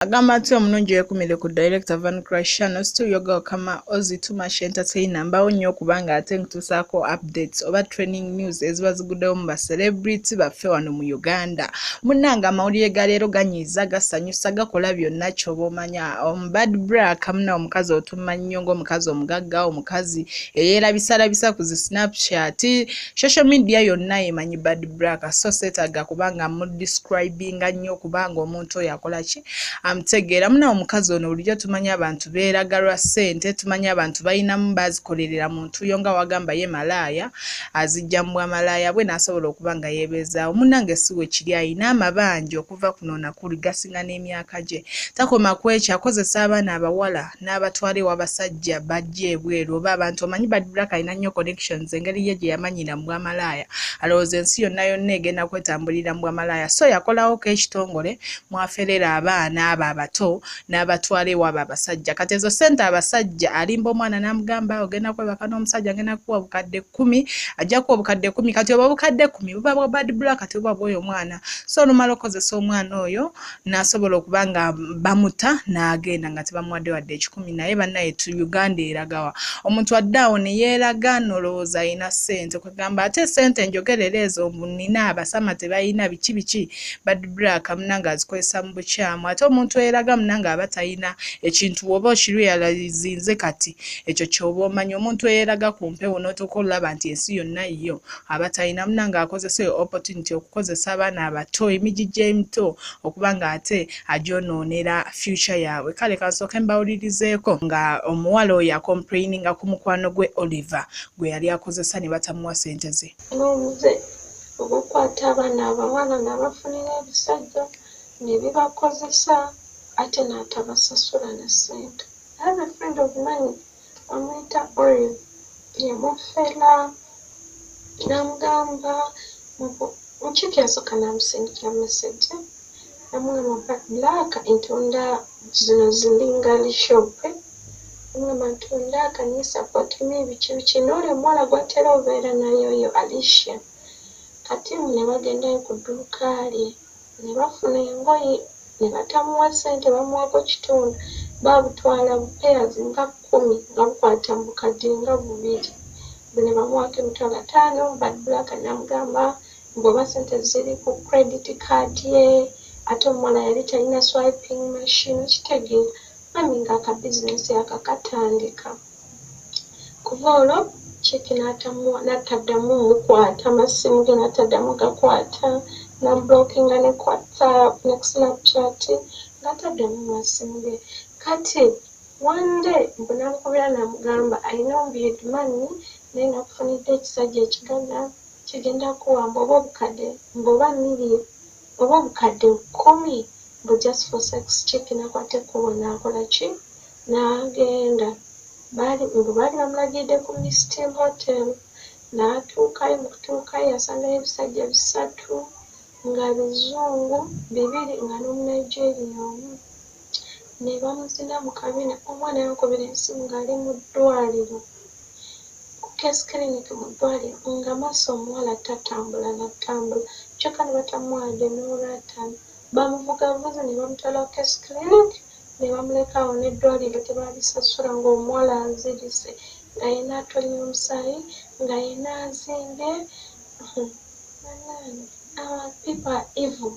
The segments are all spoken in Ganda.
Agamba ati omulungi yekumire ku director Van Krishano still yoga kama Ozzy Tumash entertainer mbawo nnyo kubanga ate nkutuusaako updates oba training news eziba ziguddewo mu ba celebrity baffe wano mu Uganda. Munnanga amawulire ga leero ganyiiza gasanyusa gakola byonna ky'oba omanya. BadBlack muna omukazi otumanyi nnyo ng'omukazi omugagga, omukazi eyeerabisarabisa ku zi Snapchat, social media yonna emanyi BadBlack, so seetaaga kubanga mudescribinga nnyo kubanga omuntu oyo akola ki amtegeera. Muna omukazi ono bulijjo tumanya abantu beeraga lwa ssente, tumanya abantu balinamu bazikolerera muntu yo nga wagamba ye malaaya azijja mu bwamalaaya bwe n'asobola okuba nga yeebeezaawo. Munnange si we kiri ayina amabanja okuva kuno nakuli gasinga n'emyaka gye. Takoma ku ekyo akozesa abaana abawala n'abatwala ew'abasajja bajja ebweru oba abantu omanyi BadBlack alina nnyo connections engeri ye gye yamanyira mu bwamalaaya alowooza ensi yonna yonna egenda kwetambulira mu bwamalaaya, so yakolawo ekitongole mwaferera abaana abo abato n'abatwala ewabo abasajja. Kati ezo ssente abasajja alimba omwana n'amugamba ogenda kwebaka n'omusajja agenda kuwa obukadde 10, ajja kuwa obukadde 10. Kati oba obukadde 10 buba bwa BadBlack ate buba bw'oyo mwana, so olumala okozesa omwana oyo n'asobola okuba nga bamuta n'agenda nga tebamuwadde wadde 10 naye bannaye tu Uganda eragawa omuntu addaawo ne yeeraga n'olowooza alina ssente kwegamba ate ssente njogerera ezo nina abasama tebalina biki BadBlack munanga azikozesa mu bukyamu ate omuntu eraga munanga aba talina ekintu oba okiruyalazinze kati ekyo ky'oba omanyi omuntu eyeraga ku mpewo n'otuuka olaba nti ensi yonna yo aba talina munanga akozesa eyo opportunity okukozesa abaana abato emijijja emito okuba nga ate agyonoonera future yaabwe. Kale kansooke mbawulirizeeko nga omuwala oyo acomplaininga ku mukwano gwe Oliver gwe yali akozesa ne batamuwa ssente ze. N'omuze okukwata abaana abawala n'abafunira ebisajja ne bibakozesa ate n'atabasasula na ssente. I have a friend of mine amwita Olive yamufera n'amugamba mukiiki yasooka n'amusindikira message namugamba BadBlack ntunda zino zilingali shop namugamba ntunda can support me biki n'olwo omuwala gw'atera obeera nayo yo Alicia kati ne bagendayo ku dduuka lye ne bafuna engoye ne batamuwa ssente bamuwako kitundu babutwala pairs nga 10 nga bukwata mu bukadde nga 2 ne bamuwako emitwalo 5. BadBlack n'amugamba ng'oba ssente ziri ku credit card ye ate omuwala yali talina swiping machine kitegeera mami ng'aka bizinesi akakatandika kuva olwo chiki n'ataddamu mukwata amasimu ge n'ataddamu gakwata n'ablockinga ne WhatsApp ne Snapchat ng'ataddamu masimu ge. Kati one day mbunamukubira n'amugamba alina omubyedi mani naye nakufunidde ekisajja ekiganda kigenda kuwamba oba obukadde mboba million oba obukadde 10 mbu just for sex. Chiki n'akwata ekkubo n'akola ki n'agenda baali bamulagidde ku Mistin Hotel n'atuukayo mu kutuukayo yasangayo ebisajja 3 nga bizungu 2 nga n'omunigeria omu ne bamuzina mu kabina. Omwana yankubira ensimu ng'ali mu ddwaliro ku case clinic mu ddwaliro nga maaso omuwala tatambula natambula kyokka ne batamuwadde n'olwataano bamuvugavuza ne bamutwala ku case clinic ne bamulekaawo n'eddwaliro tebalisasula ng'omuwala azirise nga yena atolnya omusaayi nga yena azimbye. People are evil.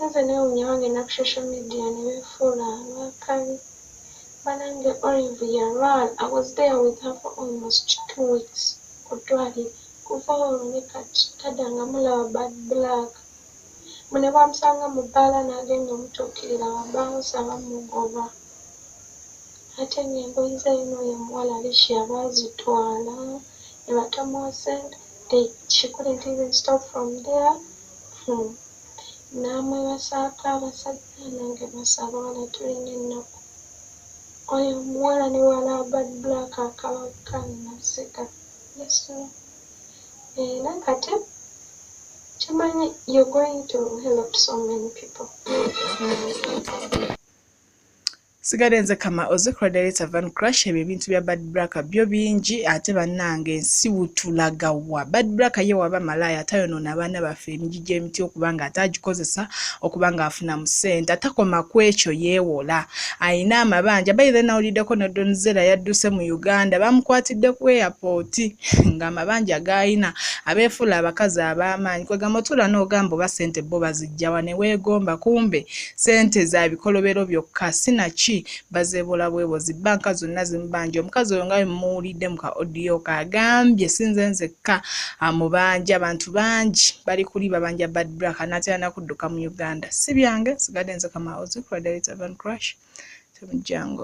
Nze neewuunya bagenda ku social media ne beefuula abakabi. Banange Olive yalwala. I was there with her for almost 2 weeks ku ddwaliro kuva olwo ne kati taddanga mulaba BadBlack. Mune bamusanga mu bbaala n'agenda omutuukirira wabbawusa bamugoba ate ng'engoyi z'alina oyo omuwala Alicia baazitwala ne batamuwa ssente. She couldn't even stop from there. N'amwebasaako abasajja nange basaba wala tulina ennaku oyo omuwala ne wala BadBlack akabaka naseka. Yes, era kati kimanyi you're going to help so many people. Sigalenze kama ozikola director Van Crash ebintu bya BadBlack byo bingi ate bannange ensi wutulagawa. BadBlack ye waba malaya atayonona abaana baffe emijije emiti okubanga atagikozesa okubanga afuna mu ssente atakoma kwekyo yeewola. Ayina amabanja bayire nawuliddeko ne Donzera yadduse mu Uganda bamukwatidde ku airport nga amabanja gayina abeefula abakazi ab'amaanyi kwegamba otula n'ogamba oba ssente bo bazijjawa ne weegomba kumbe ssente za bikolobero byokka sinaki bazebola bwebozi banka zonna zimbanja omukazi oyo nga muwulidde mu ka audio kagambye sinze nzekka amubanja abantu bangi bali kuli babanja BadBlack anatera nakudduka mu Uganda si byange sigadde nze kama ozikola director Van Crash temujjango